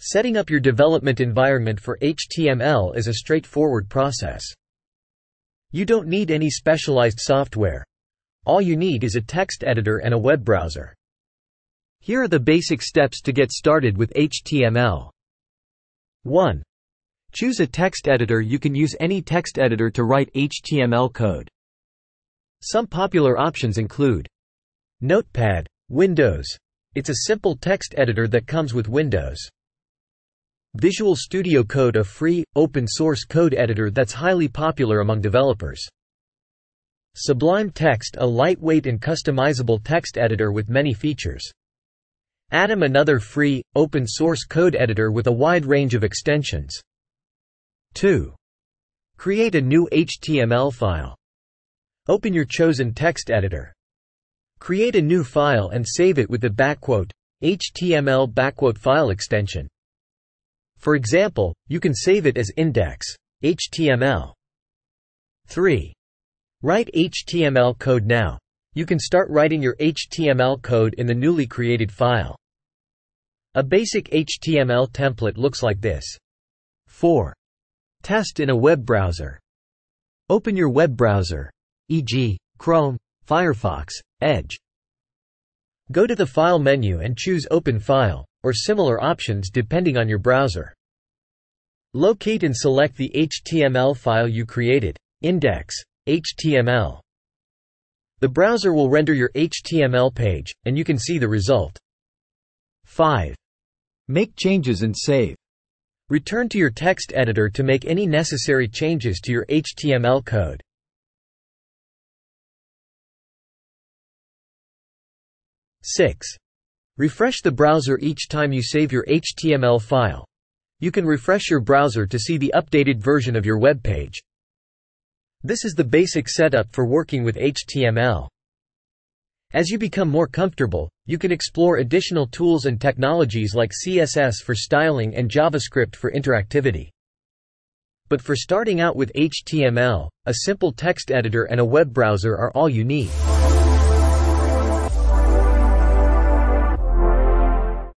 Setting up your development environment for HTML is a straightforward process. You don't need any specialized software. All you need is a text editor and a web browser. Here are the basic steps to get started with HTML. 1. Choose a text editor. You can use any text editor to write HTML code. Some popular options include Notepad, Windows. It's a simple text editor that comes with Windows. Visual Studio Code, a free, open-source code editor that's highly popular among developers. Sublime Text, a lightweight and customizable text editor with many features. Atom, another free, open-source code editor with a wide range of extensions. 2. Create a new HTML file. Open your chosen text editor. Create a new file and save it with the .html file extension. For example, you can save it as index.html. 3. Write HTML code now. You can start writing your HTML code in the newly created file. A basic HTML template looks like this. 4. Test in a web browser. Open your web browser, e.g., Chrome, Firefox, Edge. Go to the File menu and choose Open File, or similar options depending on your browser. Locate and select the HTML file you created, index.html. The browser will render your HTML page, and you can see the result. 5. Make changes and save. Return to your text editor to make any necessary changes to your HTML code. 6. Refresh the browser each time you save your HTML file. You can refresh your browser to see the updated version of your web page. This is the basic setup for working with HTML. As you become more comfortable, you can explore additional tools and technologies like CSS for styling and JavaScript for interactivity. But for starting out with HTML, a simple text editor and a web browser are all you need.